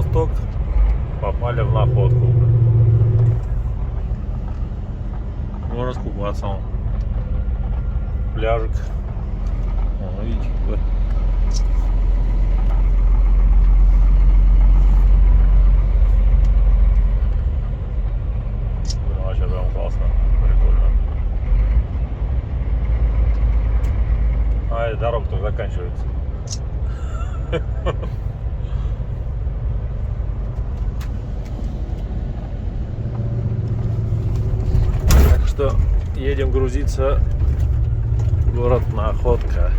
Восток, попали в находку. Можно скупаться. Пляжик. О, видите, какой. Вообще прям классно, прикольно. А и дорога только заканчивается. Так что едем грузиться в город Находка.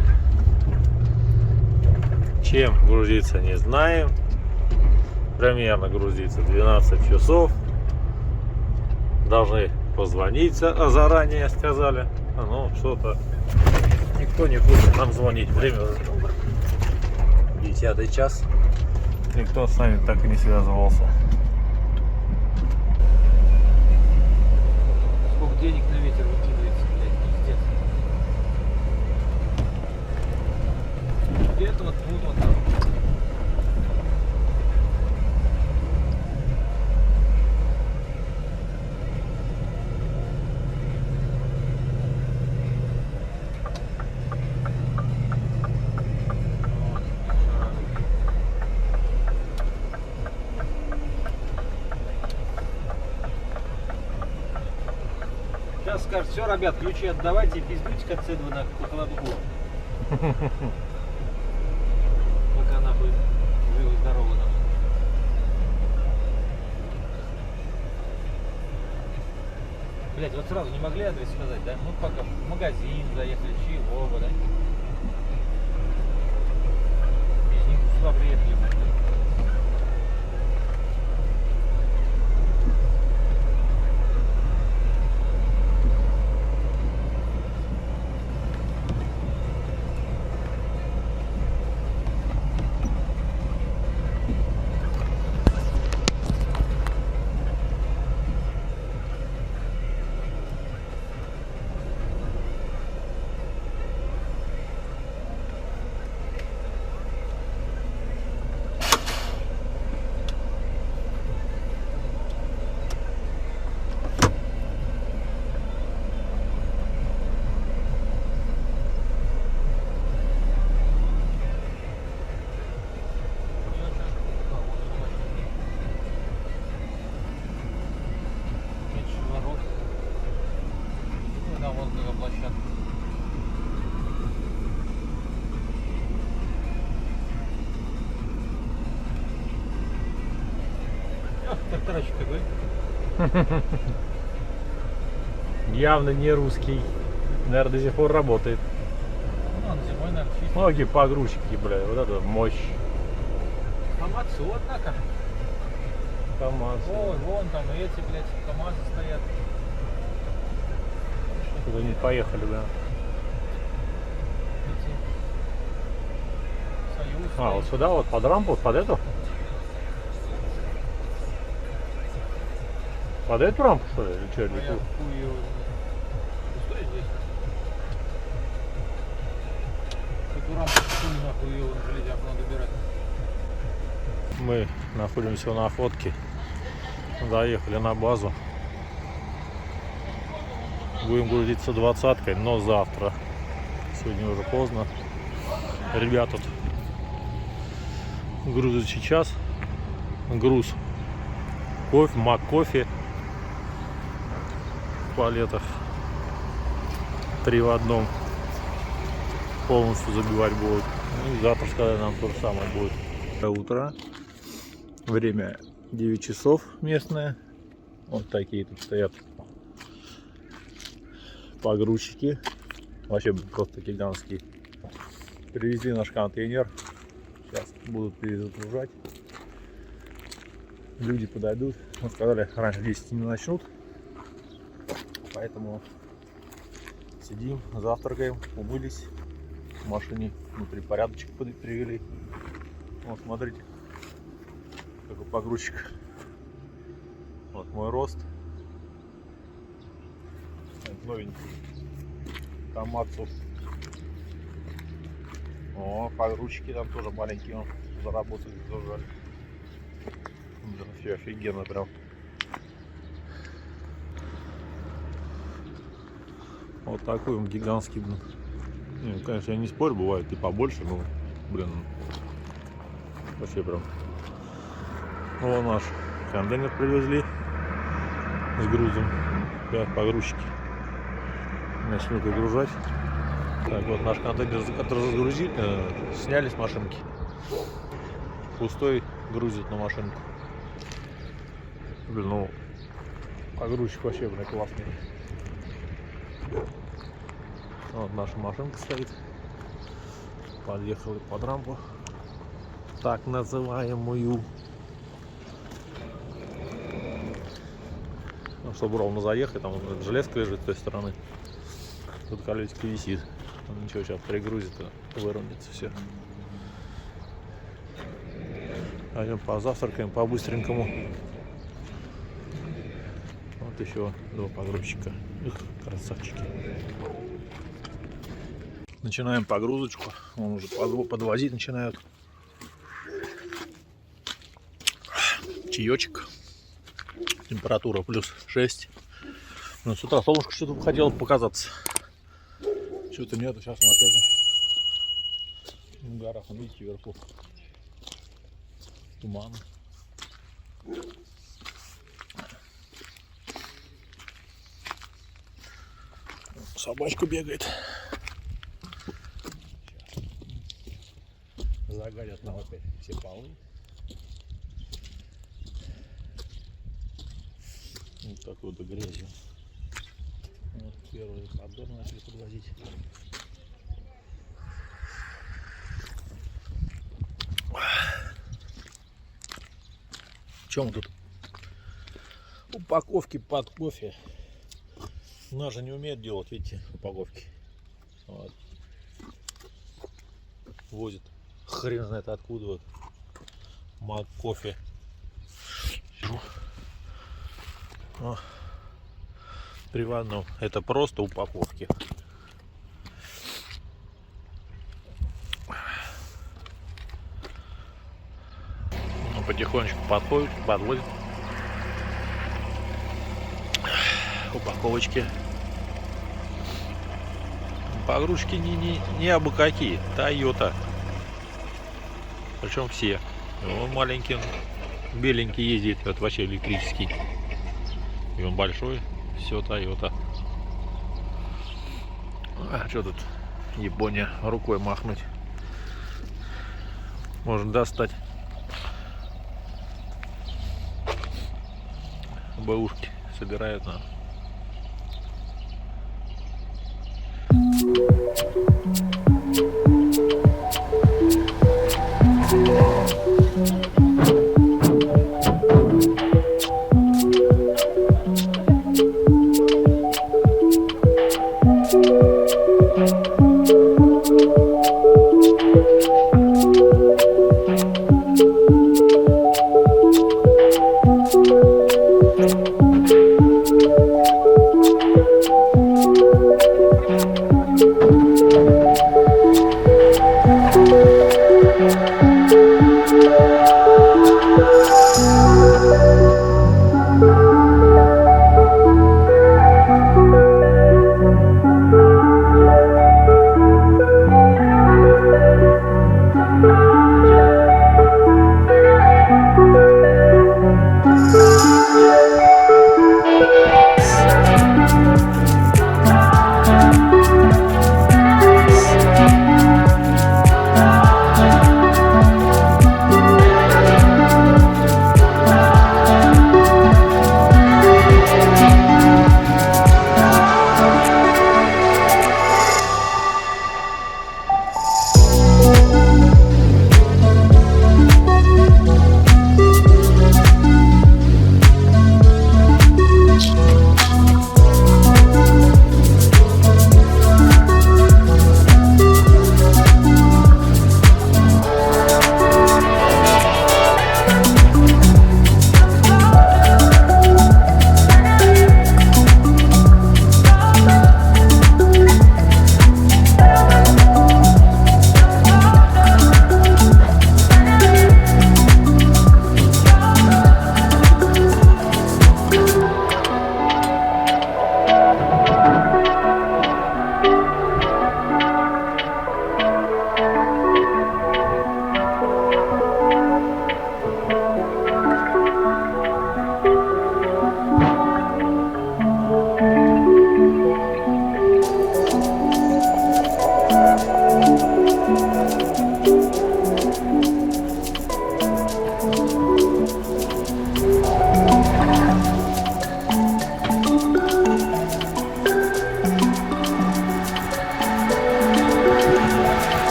Чем грузиться, не знаем. Примерно грузиться 12 часов. Должны позвонить заранее, сказали. Ну, что-то никто не будет нам звонить. Время уже 10 час. Никто с нами так и не связывался. Сколько денег на ветер выкидывается, блядь, пиздец. Где-то вот тут вот там. Сейчас скажут, все, ребят, ключи отдавайте и пиздуйте как цедвы на холодку. Пока нахуй живы-здоровы нахуй. Блять, вот сразу не могли адрес сказать, да? Ну пока в магазин заехали, чего, да? Без них сюда приехали, блядь. Тракторочек какой? Явно не русский. Наверное, до сих пор работает. Ну, он зимой, наверное, чистит. Многие погрузчики, бля, вот это мощь. Хамацу, однако. КамАЗ. Вон там и эти, блядь, КамАЗы стоят. Куда-нибудь поехали, да. Эти. Союз. А, вот сюда, вот под рампу, вот под эту? Под эту рампу, что ли, или что? А я хуй его знает. Стой здесь. Эту рамку хуй нахуй его на железяк надо убирать. Мы находимся на Находке. Заехали на базу. Будем грузиться 20-кой, но завтра. Сегодня уже поздно. Ребят тут грузят сейчас. Груз кофе, мак кофе в палетах. 3 в одном. Полностью забивать будут. Ну, и завтра, сказали, нам то же самое будет. Утро. Время 9 часов местное. Вот такие тут стоят погрузчики. Вообще просто гигантские. Привезли наш контейнер. Сейчас будут перезагружать. Люди подойдут. Мы сказали, раньше 10 не начнут. Поэтому сидим, завтракаем, умылись. В машине внутри порядочек привели. Вот смотрите, какой погрузчик. Вот мой рост. Это новенький. Камацу. О, погрузчики там тоже маленькие, он заработали, зажали. Да, вообще офигенно прям. Вот такой он гигантский, блин. Не, конечно, я не спорю, бывает и побольше, но, блин, вообще прям. Вот наш контейнер привезли с грузом. Сейчас погрузчики начнут выгружать. Так, вот наш контейнер, который загрузили, сняли с машинки. Пустой грузит на машинку. Блин, ну погрузчик вообще, блин, классный. Вот наша машинка стоит. Подъехали под рампу, так называемую. Ну, чтобы ровно заехать, там вот железка лежит с той стороны. Тут колесико висит. Ну, ничего, сейчас пригрузит, выровняется все. Пойдем позавтракаем по-быстренькому. Вот еще два погрузчика. Их, красавчики. Начинаем погрузочку. Он уже подвозить начинают. Чаечек. Температура плюс 6. Ну, с утра солнышко что-то хотело показаться. Что-то нету. Сейчас он опять в горах. Он, видите, вверху туман. Собачка бегает. Загадят нам опять все полы. Вот такой вот грязью. Вот первый поддон начали подвозить. В чем тут? Упаковки под кофе. Нас же не умеет делать, видите, упаковки. Вот. Возит хрен знает откуда вот мак кофе. О, приватном. Это просто упаковки. Ну, потихонечку подводит упаковочки. Погрузчики не абы какие. Toyota. Причем все. Он маленький, беленький ездит, это вообще электрический. И он большой, все Toyota. А что тут Япония, рукой махнуть. Можно достать бэушки, собирают на.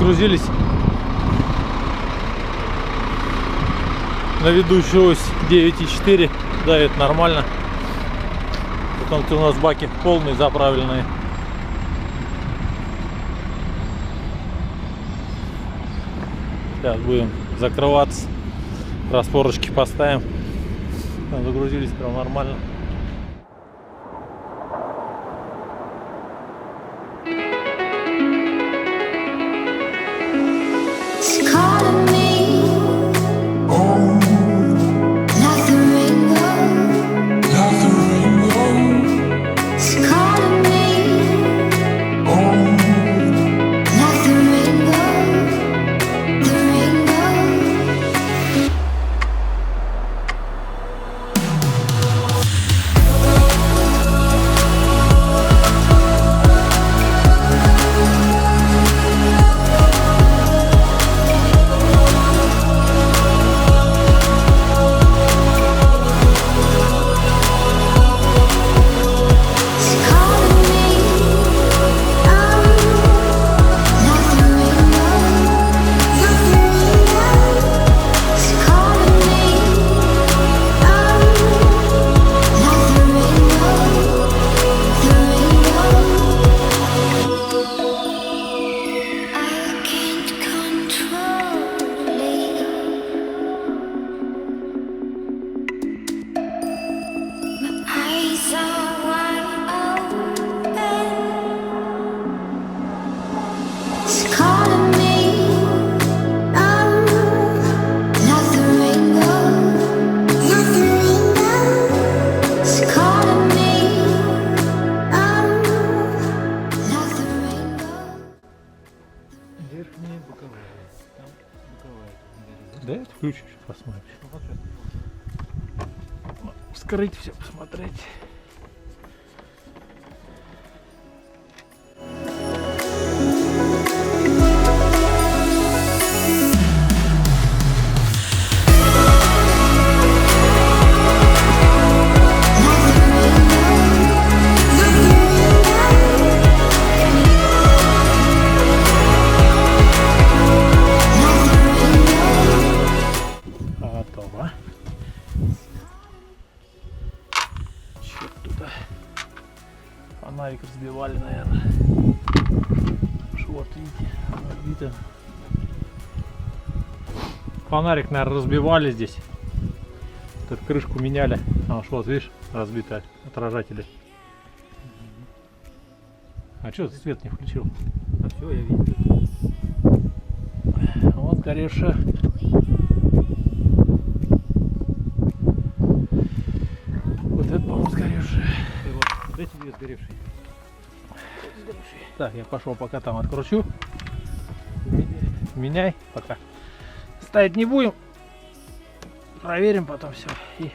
разгрузились на ведущую ось 9,4, давит нормально. Потом у нас баки полные, заправленные. Сейчас будем закрываться, распорочки поставим. Загрузились прям нормально. Верхняя боковая. Там боковая. Да, это включу, сейчас посмотрим. Вскрыть все, посмотреть. Готово. Черт, туда фонарик разбивали, наверное. Вот, видите, разбито. Фонарик, наверное, разбивали здесь. Вот эту крышку меняли. А, вот, видишь, разбитые отражатели. А что ты свет не включил? А все, я видел. Вот сгоревшая. Вот это, по-моему, сгоревшая. Вот эти две сгоревшие. Так, я пошел пока там откручу. Меняй пока. Ставить не будем. Проверим потом все. И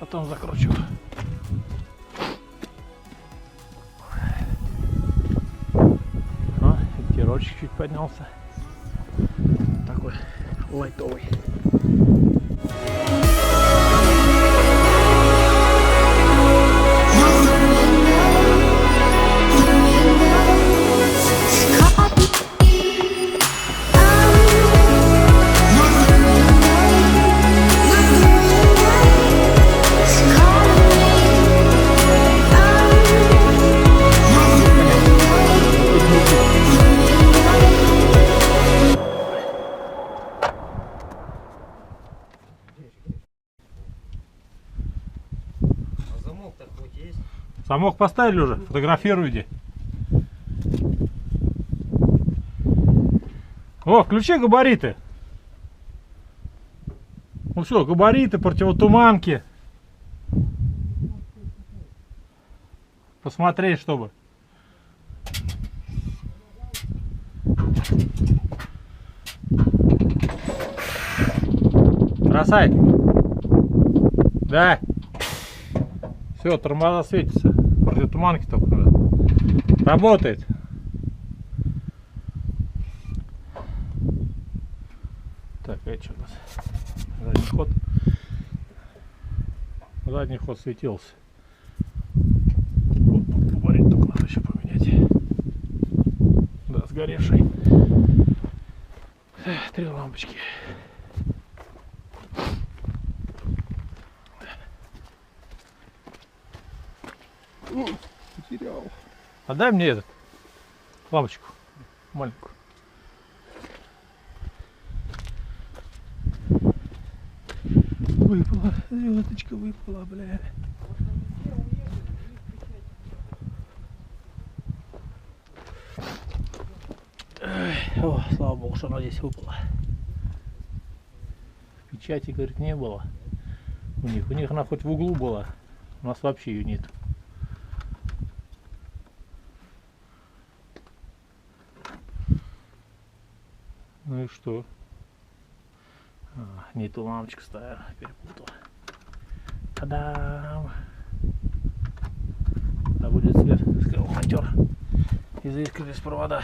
потом закручу. О, ветерочек чуть поднялся. Такой лайтовый. Замок поставили уже? Фотографируйте. О, включи габариты. Ну все, габариты, противотуманки. Посмотреть, чтобы. Бросай. Да. Все, тормоза светятся. Противотуманки только надо. Работает. Так, это что у нас? Задний ход. Задний ход светился. Вот, габарит только надо еще поменять. Да, сгорел. сгоревший. Эх, 3 лампочки. Потерял. Отдай мне этот лампочку маленькую. Выпала, звездочка выпала, бля. О, слава богу, что она здесь выпала. Печати, говорит, не было. У них она хоть в углу была. У нас вообще ее нет. Ну и что? Не ту лампочку ставил, перепутал. Та-дам! Да будет свет, скрыл монтер. И заискрились провода.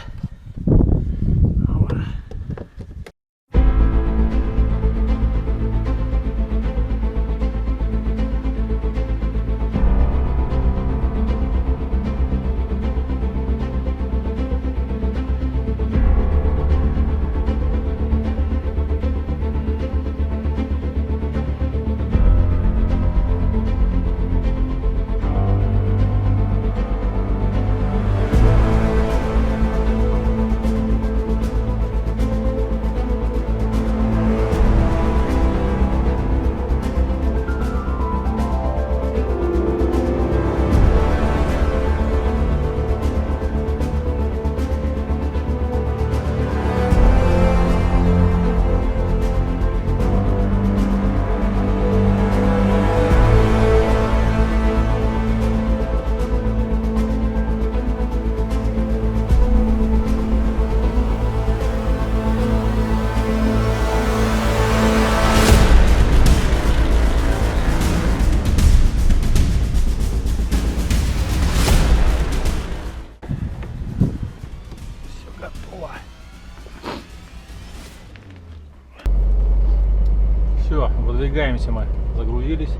Все, выдвигаемся мы. Загрузились.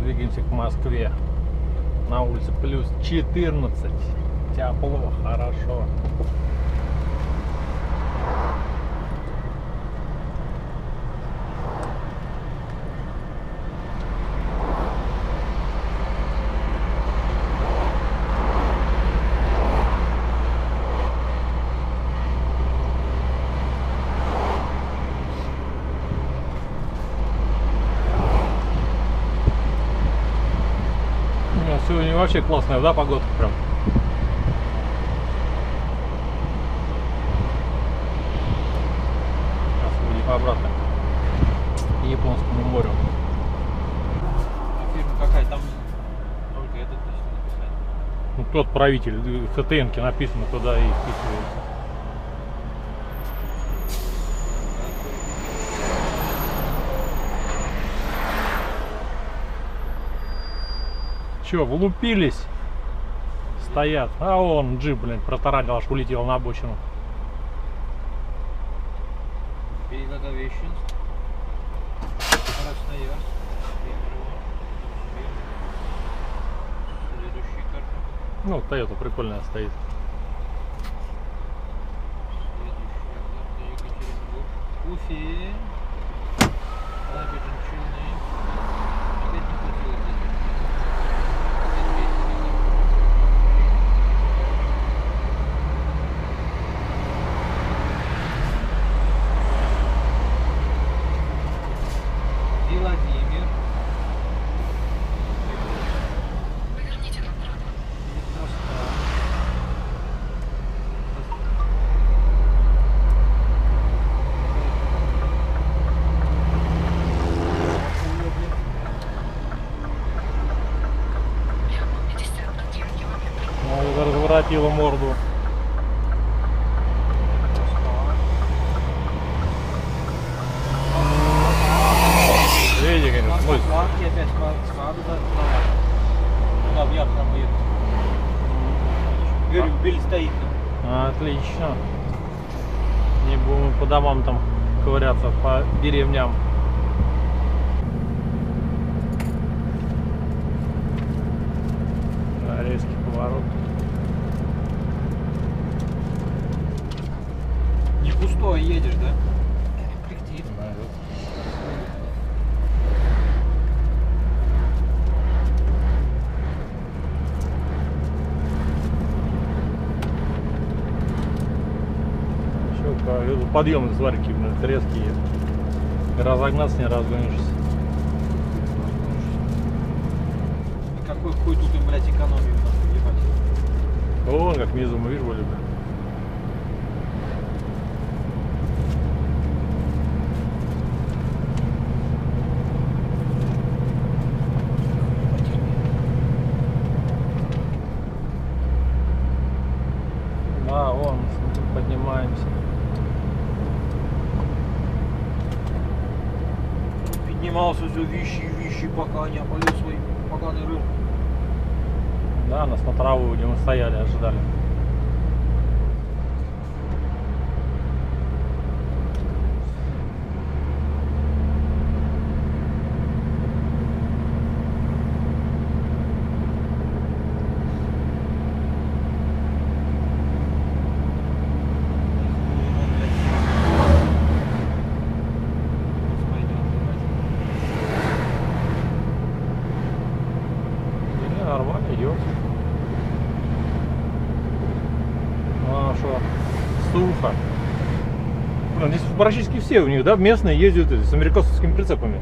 Двигаемся к Москве. На улице плюс 14. Тепло, хорошо. Сегодня вообще классная, да, погода прям. Сейчас будем обратно к Японскому морю. А фирма какая там? Только этот точно написать. Ну, тот правитель, в ХТН-ке написано, туда и вписывается. Че, влупились? Стоят. А он джип, блин, протаранил, аж улетел на обочину. Благовещенск. Красноярск. Следующая карта. Ну, Toyota прикольная стоит. Следующая карта. Екатеринбург. Уфе. Набережные Челны. Опять не хватило где-то. Владимир. Поверните направо. Прямо 51 километр. Ну, разворотила морду. Видите, конечно, смысл. Сладкий опять сладкий. Туда вверх нам уехать. Говорю, Биль стоит. Отлично. Не будем по домам там ковыряться, по деревням. Да, резкий поворот. пустой едешь, да? Кряхтит. Еще подъемы сварки, блин, резкие. Разогнаться не разгонишься. И какой хуй тут им, блядь, экономию нахуй ебать. Вон как внизу мы видишь, вроде бы. Да, вон, поднимаемся. Поднимался все вещи, пока не опалил свой поганый рыл. Да, нас на траву, где мы стояли, ожидали. Не, нормально идет. А что? Сухо. Блин, здесь практически все у них, да, местные ездят с американскими прицепами.